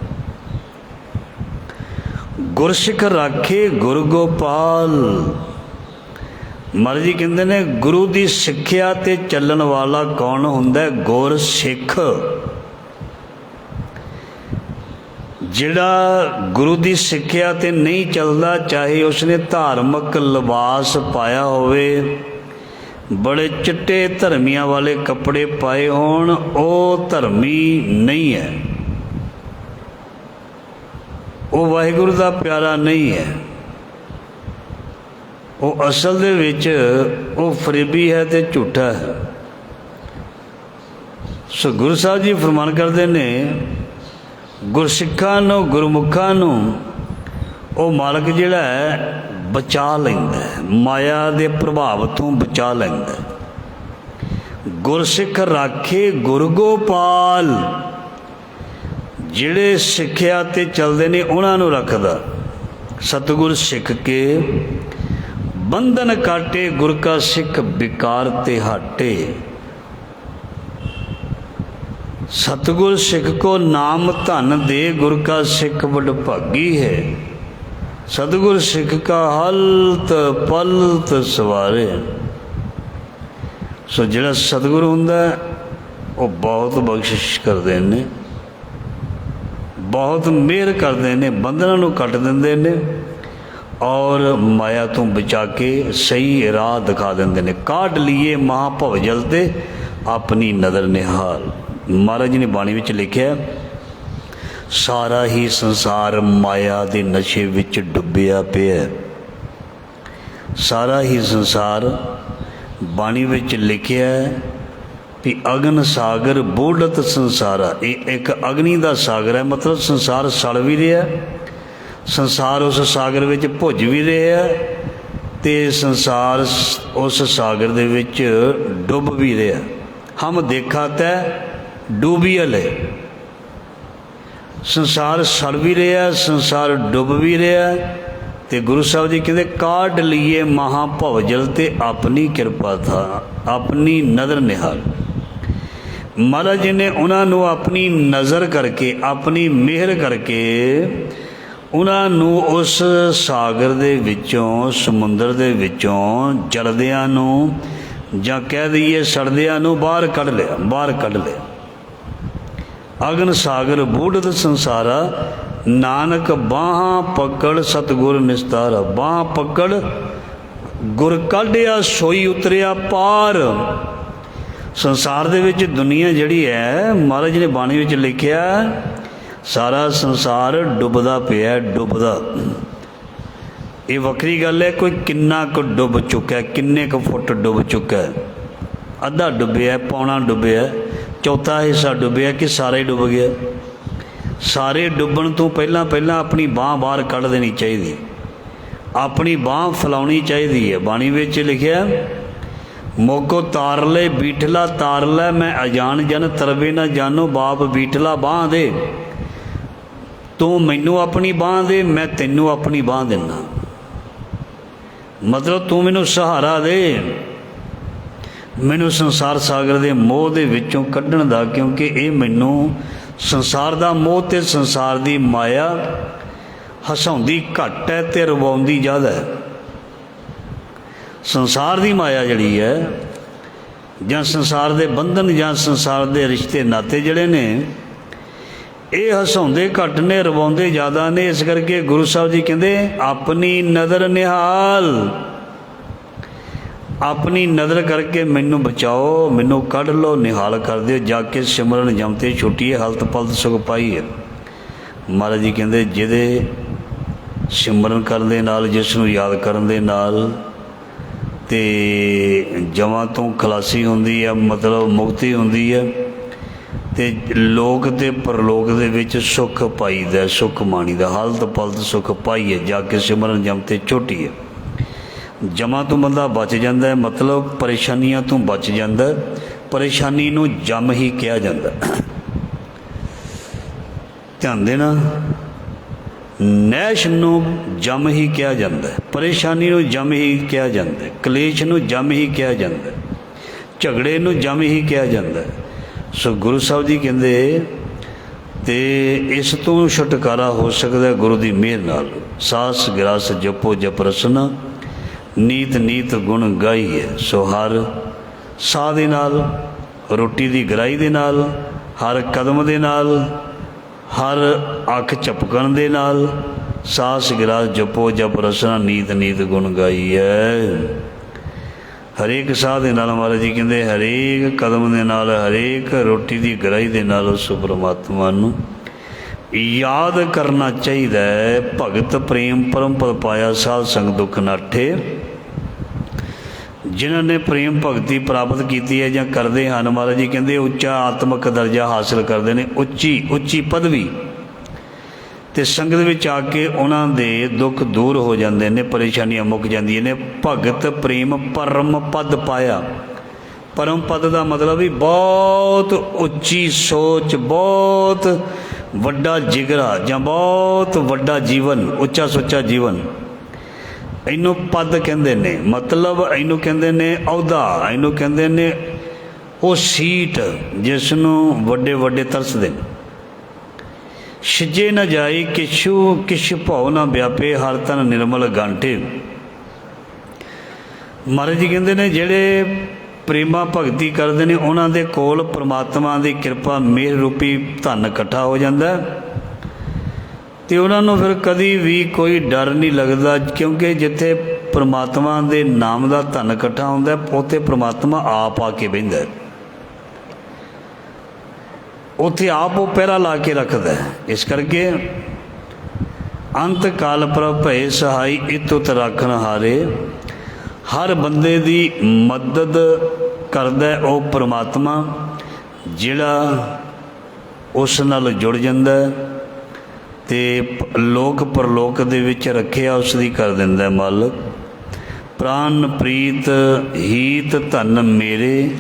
गुरसिख राखे गुर गोपाल। महाराज जी कहते ने गुरु की सिक्ख्या ते चलन वाला कौन हुंदा है? गुर सिख। जिहड़ा गुरु की सिक्ख्या ते नहीं चलता, चाहे उसने धार्मिक लिबास पाया होवे, बड़े चिट्टे धर्मिया वाले कपड़े पाए होण वो धर्मी नहीं है, वो वाहिगुरू दा प्यारा नहीं है, वो असल दे विच वो फरेबी है तो झूठा है। सो गुरु साहब जी फरमान करते ने गुरसिखां नूं गुरमुखां नूं वो मालक जिहड़ा है बचा लैंदा है, माया दे प्रभाव तो बचा लैंदा है। गुरसिख राखे गुर गोपाल, जिहड़े सिक्ख्या ते चलदे ने उन्हां नूं रखदा। सतगुर सिख के बंधन काटे, गुर का सिख बिकार ते हाटे। सतगुर सिख को नाम धन दे, गुर का सिख वडभागी है। सतगुर सिख का हलत पलत सवारे। सो जिहड़ा सतगुर हुंदा वो बहुत बख्शिश करदे ने, बहुत मेहर करदे ने, बंधनां नूं कट दिंदे ने और माया तो बचा के सही राह दिखा देंदे ने। काट लिए महाभवजल ते अपनी नज़र निहाल। महाराज जी ने बाणी विच लिखिया, सारा ही संसार माया दे नशे विच डुबिया पिया। सारा ही संसार बाणी विच लिखिया भी अगन सागर बूढ़त संसारा। ये एक अग्नि का सागर है, मतलब संसार सड़ भी रहा, संसार उस सागर विच भुज भी रहा ते संसार उस सागर दे विच डुब भी रहा। हम देखा तै डूबियल है, संसार सड़ भी रहा, संसार डुब भी रहा। तो गुरु साहब जी कहते काट लिए महाभवजल ते अपनी कृपा था, अपनी नज़र निहाल। महाराज जी ने उन्होंने अपनी नज़र करके, अपनी मेहर करके उन्होंने उस सागर दे विचों, समुंदर दे विचों जलदियां नूं जां कह दईए सड़दियां नूं बाहर कढ़ लिया, बाहर कढ़ लिया। अगन सागर बूढ़त संसारा, नानक बाहां पकड़ सतगुर निस्तारा। बाह पकड़ गुर काढ़िया सोई उतरिया पार। संसार दे विच दुनिया जिहड़ी है, महाराज जी ने बाणी विच लिखिया सारा संसार डुबदा पिया, डुबदा। ये वक्री गल है, कोई किन्ना को डुब चुका है, किन्ने को फुट डुब चुका है। अद्धा डुबिया, पौना डुबिया, चौथा हिस्सा डुबिया कि सारा ही डुब गया। सारे डुबण तो पहला पहला अपनी बांह बाहर कढ़ देनी चाहिए, अपनी बांह फैलाउणी चाहिए। बाणी विच लिखिया मोको तार ले बीठला तार लै, मैं अजान जन तरबे न जानो। बाप बीठला बांह दे, तू मैनू अपनी बांह दे, मैं तैनू अपनी बांह देना। मतलब तू मैनू सहारा दे, मैनू संसार सागर दे मोह दे विचों कढ़ण दा, क्योंकि ये मैनू संसार दा मोह ते संसार दी माया हसाउंदी घट है ते रवाउंदी ज़्यादा है। संसार दी माया जिहड़ी है जां संसार दे बंधन जां संसार दे रिश्ते नाते जिहड़े ने, ये हसाउंदे घट ने, रवाउंदे ज़्यादा ने। इस करके गुरु साहब जी कहते अपनी नज़र निहाल, अपनी नज़र करके मैनू बचाओ, मैनू कढ़ लो, निहाल कर दिओ। जाके सिमरन जमते छुट्टिए, हलत पलत सुख पाई है। महाराज जी कहते जिहदे सिमरन करन दे नाल, जिसनू याद करन दे नाल ते जमां तो खलासी हुंदी है, मतलब मुक्ति हुंदी है ते लोक ते परलोक दे विच सुख पाईदा, सुख माणीदा, हलत पलत सुख पाईए। जाके सिमरन जमते छुट्टिए, जमा तो बंदा बच जाता है, मतलब परेशानियां तो बच जाता है। परेशानी नूं जम ही कहा जाता है। ध्यान देना, नैश नूं जम ही कहा जाता है, परेशानी नूं जम ही कहा जाता है, कलेश नूं जम ही कहा जाता है, झगड़े नूं जम ही कहा जाता है। सो गुरु साहब जी कहते ते इस तो छुटकारा हो सकता है गुरु की मेहर नाल। सास गिरास जपो जप रसना, नीत नीत गुण गाई है। सो हर साह दे नाल, रोटी की गराई दे नाल, हर कदम दे नाल, हर अख झपकन दे नाल सास गिरास जपो जप रसना, नीत नीत गुण गाई है। ਹਰੇਕ ਸਾਹ ਦੇ ਨਾਲ ਮਹਾਰਾਜ ਜੀ ਕਹਿੰਦੇ ਹਰੇਕ ਕਦਮ ਦੇ ਨਾਲ, ਹਰੇਕ ਰੋਟੀ ਦੀ ਗਰਾਈ ਦੇ ਨਾਲ ਉਸ ਪਰਮਾਤਮਾ ਨੂੰ ਯਾਦ ਕਰਨਾ ਚਾਹੀਦਾ ਹੈ। ਭਗਤ ਪ੍ਰੇਮ ਪਰਮ ਪਦ ਪਾਇਆ, ਸਾਧ ਸੰਗ ਦੁੱਖ ਨਾਠੇ। ਜਿਨ੍ਹਾਂ ਨੇ ਪ੍ਰੇਮ ਭਗਤੀ ਪ੍ਰਾਪਤ ਕੀਤੀ ਹੈ ਜਾਂ ਕਰਦੇ ਹਨ, ਮਹਾਰਾਜ ਜੀ ਕਹਿੰਦੇ ਉੱਚਾ ਆਤਮਿਕ ਦਰਜਾ ਹਾਸਿਲ ਕਰਦੇ ਨੇ, ਉੱਚੀ ਪਦਵੀ, ਅਤੇ ਸੰਗਤ ਵਿੱਚ ਆ ਕੇ ਉਹਨਾਂ ਦੇ ਦੁੱਖ ਦੂਰ ਹੋ ਜਾਂਦੇ ਨੇ, ਪਰੇਸ਼ਾਨੀਆਂ ਮੁੱਕ ਜਾਂਦੀਆਂ ਨੇ। ਭਗਤ ਪ੍ਰੇਮ ਪਰਮ ਪਦ ਪਾਇਆ। ਪਰਮ ਪਦ ਦਾ ਮਤਲਬ ਵੀ ਬਹੁਤ ਉੱਚੀ ਸੋਚ, ਬਹੁਤ ਵੱਡਾ ਜਿਗਰਾ ਜਾਂ ਬਹੁਤ ਵੱਡਾ ਜੀਵਨ, ਉੱਚਾ ਸੁੱਚਾ ਜੀਵਨ, ਇਹਨੂੰ ਪਦ ਕਹਿੰਦੇ ਨੇ। ਮਤਲਬ ਇਹਨੂੰ ਕਹਿੰਦੇ ਨੇ ਅਹੁਦਾ, ਇਹਨੂੰ ਕਹਿੰਦੇ ਨੇ ਉਹ ਸੀਟ ਜਿਸ ਨੂੰ ਵੱਡੇ ਵੱਡੇ ਤਰਸਦੇ ਨੇ। ਛਿਜੇ ਨਾ ਜਾਈ ਕਿਛੂ ਕਿਛ ਭਉ ਨਾ ਵਿਆਪੇ, ਹਰ ਤਨ ਨਿਰਮਲ ਗਾਂਠੇ। ਮਹਾਰਾਜ ਜੀ ਕਹਿੰਦੇ ਨੇ ਜਿਹੜੇ ਪ੍ਰੇਮਾ ਭਗਤੀ ਕਰਦੇ ਨੇ ਉਹਨਾਂ ਦੇ ਕੋਲ ਪਰਮਾਤਮਾ ਦੀ ਕਿਰਪਾ ਮਿਹਰ ਰੂਪੀ ਧਨ ਇਕੱਠਾ ਹੋ ਜਾਂਦਾ ਅਤੇ ਉਹਨਾਂ ਨੂੰ ਫਿਰ ਕਦੀ ਵੀ ਕੋਈ ਡਰ ਨਹੀਂ ਲੱਗਦਾ, ਕਿਉਂਕਿ ਜਿੱਥੇ ਪਰਮਾਤਮਾ ਦੇ ਨਾਮ ਦਾ ਧਨ ਇਕੱਠਾ ਹੁੰਦਾ ਉੱਥੇ ਪਰਮਾਤਮਾ ਆਪ ਆ ਕੇ ਬਹਿੰਦਾ, ਉੱਥੇ ਆਪ ਉਹ ਪਹਿਰਾ ਲਾ ਕੇ ਰੱਖਦਾ। ਇਸ ਕਰਕੇ ਅੰਤ ਕਾਲ ਪ੍ਰਭ ਭਏ ਸਹਾਈ, ਇਤੁਤ ਰਾਖਣ ਹਾਰੇ। ਹਰ ਬੰਦੇ ਦੀ ਮਦਦ ਕਰਦਾ ਉਹ ਪਰਮਾਤਮਾ ਜਿਹੜਾ ਉਸ ਨਾਲ ਜੁੜ ਜਾਂਦਾ ਅਤੇ ਲੋਕ ਪਰਲੋਕ ਦੇ ਵਿੱਚ ਰੱਖਿਆ ਉਸ ਦੀ ਕਰ ਦਿੰਦਾ ਮਾਲਕ। ਪ੍ਰਾਨ ਪ੍ਰੀਤ ਹੀਤ ਧਨ ਮੇਰੇ,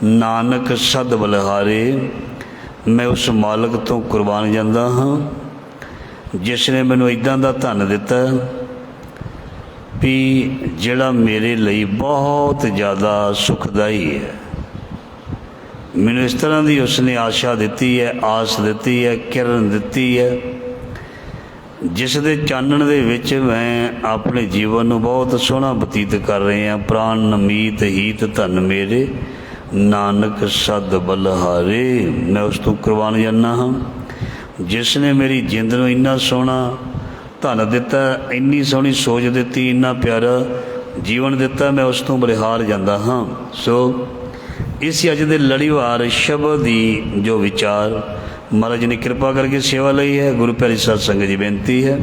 ਨਾਨਕ ਸਦ ਬਲਿਹਾਰੇ। ਮੈਂ ਉਸ ਮਾਲਕ ਤੋਂ ਕੁਰਬਾਨ ਜਾਂਦਾ ਹਾਂ ਜਿਸ ਨੇ ਮੈਨੂੰ ਇੱਦਾਂ ਦਾ ਧਨ ਦਿੱਤਾ ਵੀ ਜਿਹੜਾ ਮੇਰੇ ਲਈ ਬਹੁਤ ਜ਼ਿਆਦਾ ਸੁਖਦਾਈ ਹੈ। ਮੈਨੂੰ ਇਸ ਤਰ੍ਹਾਂ ਦੀ ਉਸਨੇ ਆਸ਼ਾ ਦਿੱਤੀ ਹੈ, ਆਸ ਦਿੱਤੀ ਹੈ, ਕਿਰਨ ਦਿੱਤੀ ਹੈ, ਜਿਸ ਦੇ ਚਾਨਣ ਦੇ ਵਿੱਚ ਮੈਂ ਆਪਣੇ ਜੀਵਨ ਨੂੰ ਬਹੁਤ ਸੋਹਣਾ ਬਤੀਤ ਕਰ ਰਹੇ ਹਾਂ। ਪ੍ਰਾਣ ਨਮੀਤ ਹੀਤ ਧਨ ਮੇਰੇ, ਨਾਨਕ ਸਦ ਬਲਿਹਾਰੇ। ਮੈਂ ਉਸ ਤੋਂ ਕੁਰਬਾਨ ਜਾਂਦਾ ਹਾਂ ਜਿਸ ਨੇ ਮੇਰੀ ਜਿੰਦ ਨੂੰ ਇੰਨਾ ਸੋਹਣਾ ਧਨ ਦਿੱਤਾ, ਇੰਨੀ ਸੋਹਣੀ ਸੋਚ ਦਿੱਤੀ, ਇੰਨਾ ਪਿਆਰਾ ਜੀਵਨ ਦਿੱਤਾ, ਮੈਂ ਉਸ ਤੋਂ ਬਲਿਹਾਰ ਜਾਂਦਾ ਹਾਂ। ਸੋ ਇਸ ਅੱਜ ਦੇ ਲੜੀਵਾਰ ਸ਼ਬਦ ਦੀ ਜੋ ਵਿਚਾਰ ਮਹਾਰਾਜ ਨੇ ਕਿਰਪਾ ਕਰਕੇ ਸੇਵਾ ਲਈ ਹੈ। ਗੁਰੂ ਪਿਆਰੀ ਸਾਧ ਸੰਗਤ ਜੀ ਬੇਨਤੀ ਹੈ,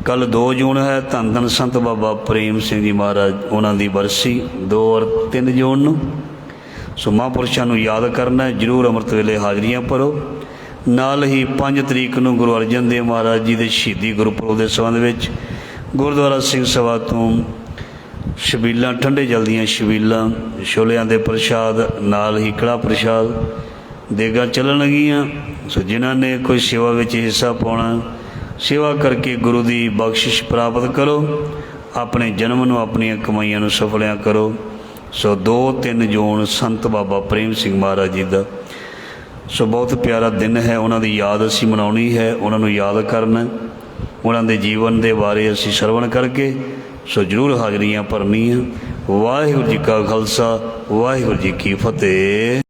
ਕੱਲ੍ਹ 2 ਜੂਨ ਹੈ, ਧੰਨ ਧੰਨ ਸੰਤ ਬਾਬਾ ਪ੍ਰੇਮ ਸਿੰਘ ਜੀ ਮਹਾਰਾਜ, ਉਹਨਾਂ ਦੀ ਬਰਸੀ 2 ਔਰ 3 ਜੂਨ ਨੂੰ। ਸੋ ਮਹਾਂਪੁਰਸ਼ਾਂ ਨੂੰ ਯਾਦ ਕਰਨਾ, ਜ਼ਰੂਰ ਅੰਮ੍ਰਿਤ ਵੇਲੇ ਹਾਜ਼ਰੀਆਂ ਭਰੋ। ਨਾਲ ਹੀ 5 ਤਰੀਕ ਨੂੰ ਗੁਰੂ ਅਰਜਨ ਦੇਵ ਮਹਾਰਾਜ ਜੀ ਦੇ ਸ਼ਹੀਦੀ ਗੁਰਪੁਰਬ ਦੇ ਸੰਬੰਧ ਵਿੱਚ ਗੁਰਦੁਆਰਾ ਸਿੰਘ ਸਭਾ ਤੋਂ ਛਬੀਲਾਂ, ਠੰਡੇ ਜਲ ਦੀਆਂ ਛਬੀਲਾਂ, ਛੋਲਿਆਂ ਦੇ ਪ੍ਰਸ਼ਾਦ, ਨਾਲ ਹੀ ਕੜਾਹ ਪ੍ਰਸ਼ਾਦ, ਦੇਗਾਂ ਚੱਲਣਗੀਆਂ। ਸੋ ਜਿਨ੍ਹਾਂ ਨੇ ਕੋਈ ਸੇਵਾ ਵਿੱਚ ਹਿੱਸਾ ਪਾਉਣਾ, ਸੇਵਾ ਕਰਕੇ ਗੁਰੂ ਦੀ ਬਖਸ਼ਿਸ਼ ਪ੍ਰਾਪਤ ਕਰੋ, ਆਪਣੇ ਜਨਮ ਨੂੰ, ਆਪਣੀਆਂ ਕਮਾਈਆਂ ਨੂੰ ਸਫਲਿਆਂ ਕਰੋ। ਸੋ 2-3 ਜੂਨ ਸੰਤ ਬਾਬਾ ਪ੍ਰੇਮ ਸਿੰਘ ਮਹਾਰਾਜ ਜੀ ਦਾ ਸੋ ਬਹੁਤ ਪਿਆਰਾ ਦਿਨ ਹੈ। ਉਹਨਾਂ ਦੀ ਯਾਦ ਅਸੀਂ ਮਨਾਉਣੀ ਹੈ, ਉਹਨਾਂ ਨੂੰ ਯਾਦ ਕਰਨਾ, ਉਹਨਾਂ ਦੇ ਜੀਵਨ ਦੇ ਬਾਰੇ ਅਸੀਂ ਸਰਵਣ ਕਰਕੇ ਸੋ ਜ਼ਰੂਰ ਹਾਜ਼ਰੀਆਂ ਭਰਨੀਆਂ। ਵਾਹਿਗੁਰੂ ਜੀ ਕਾ ਖਾਲਸਾ, ਵਾਹਿਗੁਰੂ ਜੀ ਕੀ ਫਤਿਹ।